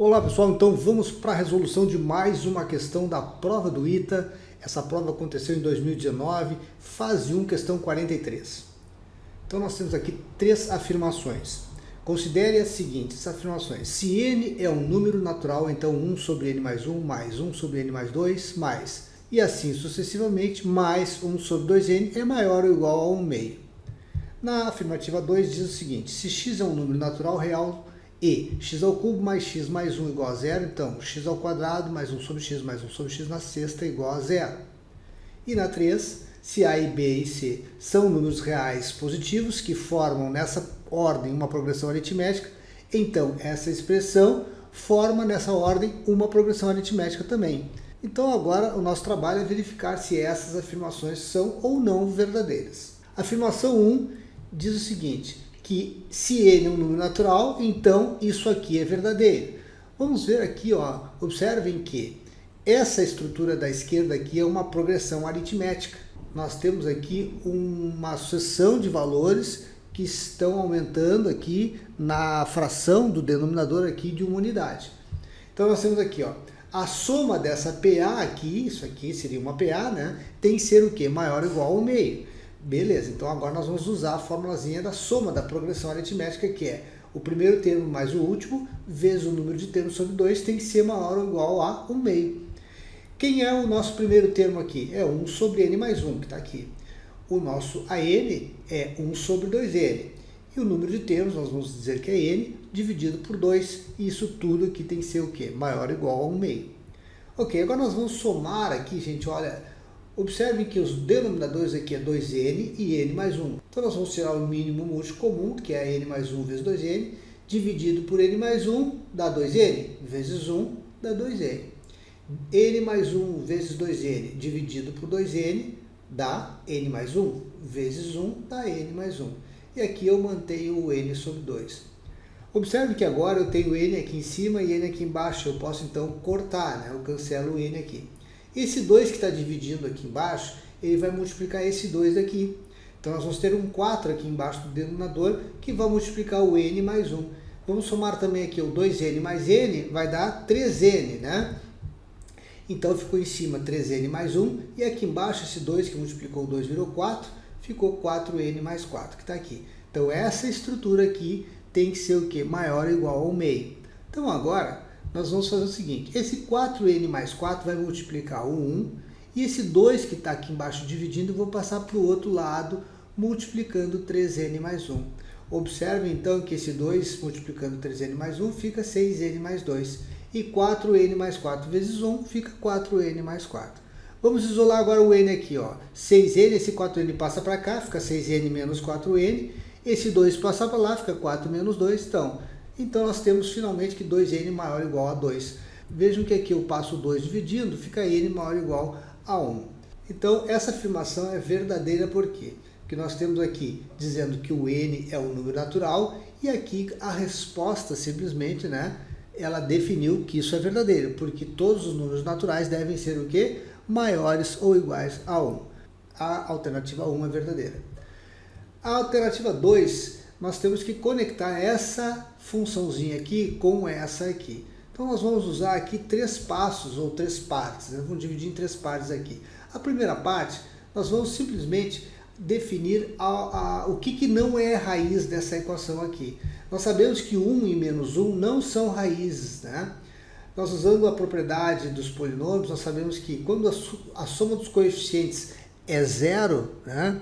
Olá pessoal, então vamos para a resolução de mais uma questão da prova do ITA. Essa prova aconteceu em 2019, fase 1, questão 43. Então nós temos aqui três afirmações. Considere as seguintes afirmações. Se n é um número natural, então 1 sobre n mais 1 sobre n mais 2, mais, e assim sucessivamente, mais 1 sobre 2n é maior ou igual a 1 meio. Na afirmativa 2 diz o seguinte, se x é um número natural real, e x ao cubo mais x mais 1 igual a zero, então x ao quadrado mais 1 sobre x mais 1 sobre x na sexta igual a zero. E na 3, se a e b e c são números reais positivos que formam nessa ordem uma progressão aritmética, então essa expressão forma nessa ordem uma progressão aritmética também. Então agora o nosso trabalho é verificar se essas afirmações são ou não verdadeiras. Afirmação 1 diz o seguinte, que se n é um número natural, então isso aqui é verdadeiro. Vamos ver aqui, ó, observem que essa estrutura da esquerda aqui é uma progressão aritmética. Nós temos aqui uma sucessão de valores que estão aumentando aqui na fração do denominador aqui de uma unidade. Então nós temos aqui, ó, a soma dessa PA aqui, isso aqui seria uma PA, né? Tem que ser o quê? Maior ou igual ao meio. Beleza, então agora nós vamos usar a formulazinha da soma da progressão aritmética, que é o primeiro termo mais o último, vezes o número de termos sobre 2, tem que ser maior ou igual a 1 meio. Quem é o nosso primeiro termo aqui? É 1 sobre n mais 1, que está aqui. O nosso AN é 1 sobre 2n. E o número de termos, nós vamos dizer que é n, dividido por 2, e isso tudo aqui tem que ser o quê? Maior ou igual a 1 meio. Ok, agora nós vamos somar aqui, gente, olha. Observem que os denominadores aqui é 2n e n mais 1. Então nós vamos tirar o mínimo múltiplo comum, que é n mais 1 vezes 2n, dividido por n mais 1 dá 2n, vezes 1 dá 2n. n mais 1 vezes 2n dividido por 2n dá n mais 1, vezes 1 dá n mais 1. E aqui eu mantenho o n sobre 2. Observe que agora eu tenho n aqui em cima e n aqui embaixo. Eu posso então cortar, né? Eu cancelo o n aqui. Esse 2 que está dividindo aqui embaixo, ele vai multiplicar esse 2 daqui. Então nós vamos ter um 4 aqui embaixo do denominador, que vai multiplicar o n mais 1. Vamos somar também aqui o 2n mais n, vai dar 3n, né? Então ficou em cima 3n mais 1, e aqui embaixo esse 2 que multiplicou o 2 virou 4, ficou 4n mais 4, que está aqui. Então essa estrutura aqui tem que ser o quê? Maior ou igual ao meio. Então agora nós vamos fazer o seguinte, esse 4n mais 4 vai multiplicar o 1, e esse 2 que está aqui embaixo dividindo, eu vou passar para o outro lado, multiplicando 3n mais 1. Observe então que esse 2 multiplicando 3n mais 1 fica 6n mais 2, e 4n mais 4 vezes 1 fica 4n mais 4. Vamos isolar agora o n aqui, ó. 6n, esse 4n passa para cá, fica 6n menos 4n, esse 2 passa para lá, fica 4 menos 2, então nós temos finalmente que 2n maior ou igual a 2. Vejam que aqui eu passo o 2 dividindo, fica n maior ou igual a 1. Então essa afirmação é verdadeira por quê? Porque nós temos aqui dizendo que o n é um número natural, e aqui a resposta simplesmente, né, ela definiu que isso é verdadeiro, porque todos os números naturais devem ser o quê? Maiores ou iguais a 1. A alternativa 1 é verdadeira. A alternativa 2, nós temos que conectar essa funçãozinha aqui com essa aqui. Então nós vamos usar aqui 3 passos ou 3 partes, né? Vamos dividir em 3 partes aqui. A primeira parte, nós vamos simplesmente definir o que não é raiz dessa equação aqui. Nós sabemos que 1 e menos 1 não são raízes, né? Nós usando a propriedade dos polinômios, nós sabemos que quando a soma dos coeficientes é zero, né,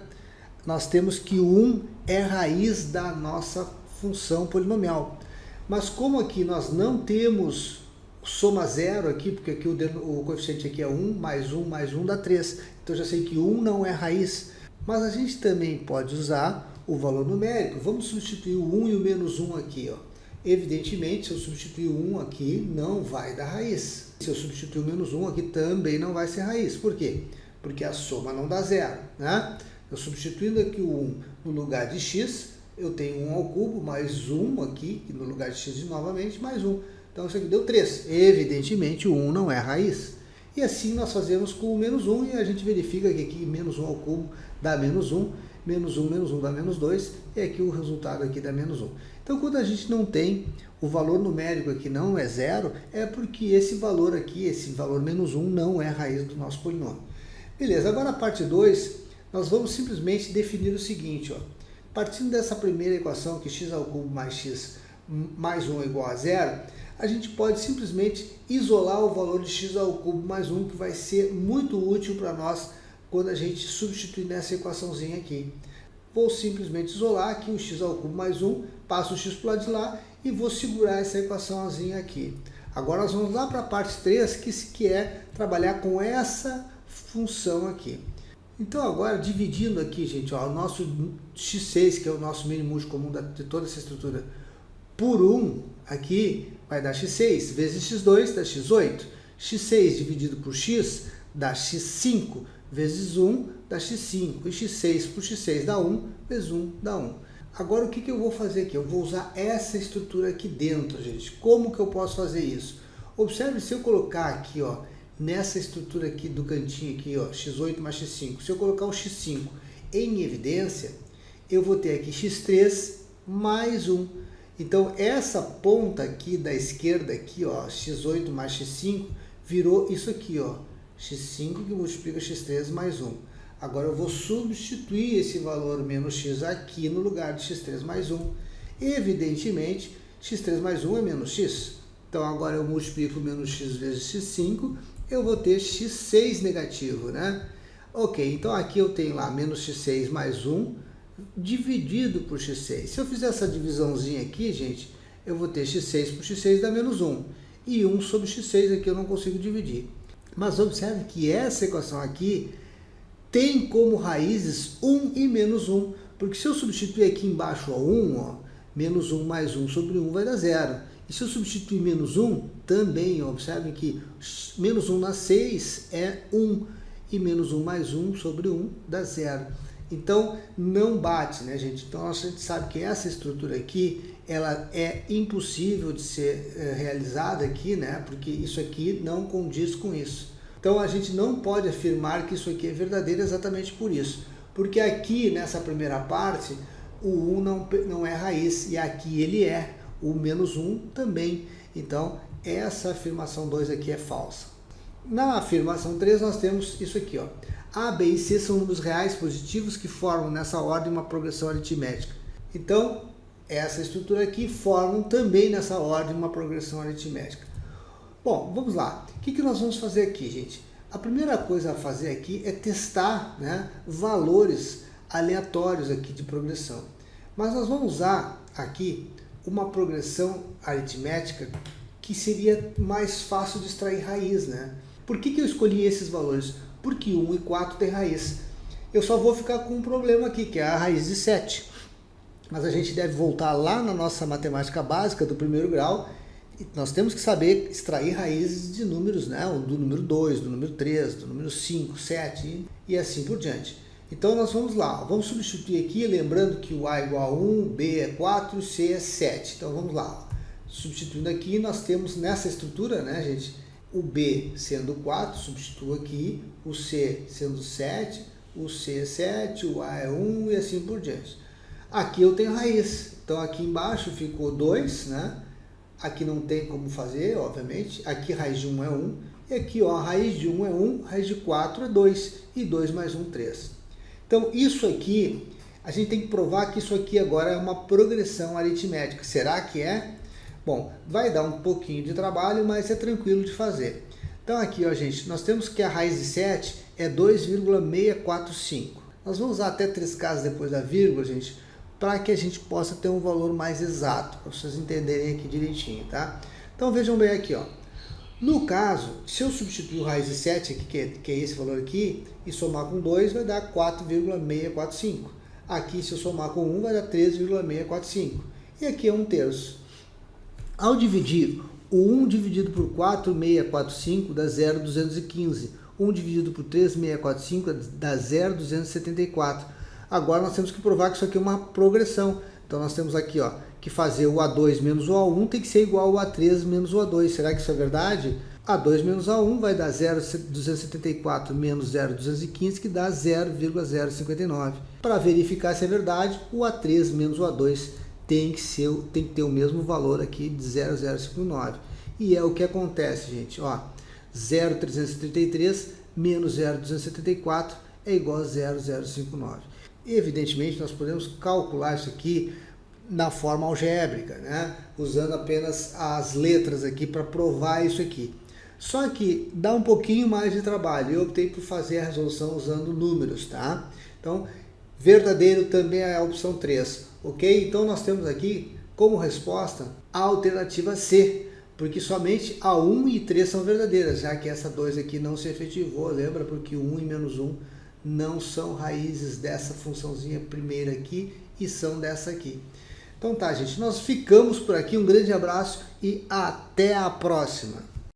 nós temos que o 1 é raiz da nossa função polinomial. Mas como aqui nós não temos soma zero aqui, porque aqui o coeficiente aqui é 1 mais 1 dá 3. Então eu já sei que 1 não é raiz. Mas a gente também pode usar o valor numérico. Vamos substituir o 1 e o menos 1 aqui, ó. Evidentemente, se eu substituir o 1 aqui, não vai dar raiz. Se eu substituir o menos 1 aqui, também não vai ser raiz. Por quê? Porque a soma não dá zero, né? Eu substituindo aqui o 1 no lugar de x, eu tenho 1 ao cubo mais 1 aqui, no lugar de x novamente, mais 1. Então isso aqui deu 3. Evidentemente o 1 não é raiz. E assim nós fazemos com o menos 1 e a gente verifica que aqui menos 1 ao cubo dá menos 1, menos 1 dá menos 2, e aqui o resultado aqui dá menos 1. Então, quando a gente não tem o valor numérico aqui não é zero, é porque esse valor aqui, esse valor menos 1, não é a raiz do nosso polinômio. Beleza, agora a parte 2, nós vamos simplesmente definir o seguinte, ó. Partindo dessa primeira equação, que x ao cubo mais x mais 1 é igual a zero, a gente pode simplesmente isolar o valor de x ao cubo mais 1, que vai ser muito útil para nós quando a gente substituir nessa equaçãozinha aqui. Vou simplesmente isolar aqui o x ao cubo mais 1, passo o x para o lado de lá e vou segurar essa equaçãozinha aqui. Agora nós vamos lá para a parte 3, que é trabalhar com essa função aqui. Então agora, dividindo aqui, gente, ó, o nosso x6, que é o nosso mínimo múltiplo comum de toda essa estrutura, por 1, aqui vai dar x6, vezes x2 dá x8. x6 dividido por x dá x5, vezes 1 dá x5. E x6 por x6 dá 1, vezes 1 dá 1. Agora o que eu vou fazer aqui? Eu vou usar essa estrutura aqui dentro, gente. Como que eu posso fazer isso? Observe, se eu colocar aqui, ó, nessa estrutura aqui do cantinho aqui, ó, x8 mais x5, se eu colocar o x5 em evidência, eu vou ter aqui x3 mais 1. Então, essa ponta aqui da esquerda, aqui, ó, x8 mais x5, virou isso aqui, ó, x5 que multiplica x3 mais 1. Agora eu vou substituir esse valor menos x aqui no lugar de x3 mais 1. Evidentemente, x3 mais 1 é menos x. Então, agora eu multiplico menos x vezes x5, eu vou ter x6 negativo, né? Ok, então aqui eu tenho lá menos x6 mais 1 dividido por x6. Se eu fizer essa divisãozinha aqui, gente, eu vou ter x6 por x6 dá menos 1. E 1 sobre x6 aqui eu não consigo dividir. Mas observe que essa equação aqui tem como raízes 1 e menos 1. Porque se eu substituir aqui embaixo ó, 1, ó, menos 1 mais 1 sobre 1 vai dar 0. E se eu substituir menos 1, também, observem que menos 1 na 6 é 1. E menos 1 mais 1 sobre 1 dá 0. Então, não bate, né, gente? Então, a gente sabe que essa estrutura aqui, ela é impossível de ser realizada aqui, né? Porque isso aqui não condiz com isso. Então, a gente não pode afirmar que isso aqui é verdadeiro exatamente por isso. Porque aqui, nessa primeira parte, o 1 não é raiz, e aqui ele é. O menos 1 também. Então, essa afirmação 2 aqui é falsa. Na afirmação 3, nós temos isso aqui, ó. A, B e C são números reais positivos que formam nessa ordem uma progressão aritmética. Então, essa estrutura aqui formam também nessa ordem uma progressão aritmética. Bom, vamos lá. O que nós vamos fazer aqui, gente? A primeira coisa a fazer aqui é testar, né, valores aleatórios aqui de progressão. Mas nós vamos usar aqui uma progressão aritmética que seria mais fácil de extrair raiz, né? Por que eu escolhi esses valores? Porque 1 e 4 tem raiz. Eu só vou ficar com um problema aqui, que é a raiz de 7. Mas a gente deve voltar lá na nossa matemática básica do primeiro grau. E nós temos que saber extrair raízes de números, né? Do número 2, do número 3, do número 5, 7 e assim por diante. Então nós vamos lá, vamos substituir aqui, lembrando que o A é igual a 1, B é 4 e C é 7. Então vamos lá, substituindo aqui, nós temos nessa estrutura, né, gente, o B sendo 4, substituo aqui, o C sendo 7, o C é 7, o A é 1 e assim por diante. Aqui eu tenho raiz, então aqui embaixo ficou 2, né? Aqui não tem como fazer, obviamente, aqui raiz de 1 é 1, e aqui ó, a raiz de 1 é 1, raiz de 4 é 2, e 2 mais 1, 3. Então, isso aqui, a gente tem que provar que isso aqui agora é uma progressão aritmética. Será que é? Bom, vai dar um pouquinho de trabalho, mas é tranquilo de fazer. Então, aqui, ó, gente, nós temos que a raiz de 7 é 2,645. Nós vamos usar até 3 casas depois da vírgula, gente, para que a gente possa ter um valor mais exato, para vocês entenderem aqui direitinho, tá? Então, vejam bem aqui, ó. No caso, se eu substituir o raiz de 7, que é esse valor aqui, e somar com 2, vai dar 4,645. Aqui, se eu somar com 1, vai dar 3,645. E aqui é 1/3. Ao dividir, o 1 dividido por 4,645 dá 0,215. 1 dividido por 3,645 dá 0,274. Agora nós temos que provar que isso aqui é uma progressão. Então nós temos aqui, ó, que fazer o A2 menos o A1 tem que ser igual ao A3 menos o A2. Será que isso é verdade? A2 menos A1 vai dar 0,274 menos 0,215, que dá 0,059. Para verificar se é verdade, o A3 menos o A2 tem que ter o mesmo valor aqui de 0,059. E é o que acontece, gente. Ó, 0,333 menos 0,274 é igual a 0,059. Evidentemente, nós podemos calcular isso aqui na forma algébrica, né? Usando apenas as letras aqui para provar isso aqui. Só que dá um pouquinho mais de trabalho. Eu optei por fazer a resolução usando números, tá? Então, verdadeiro também é a opção 3, ok? Então, nós temos aqui como resposta a alternativa C, porque somente a 1 e 3 são verdadeiras, já que essa 2 aqui não se efetivou, lembra? Porque 1 e menos 1 não são raízes dessa funçãozinha primeira aqui e são dessa aqui. Então tá, gente, nós ficamos por aqui. Um grande abraço e até a próxima!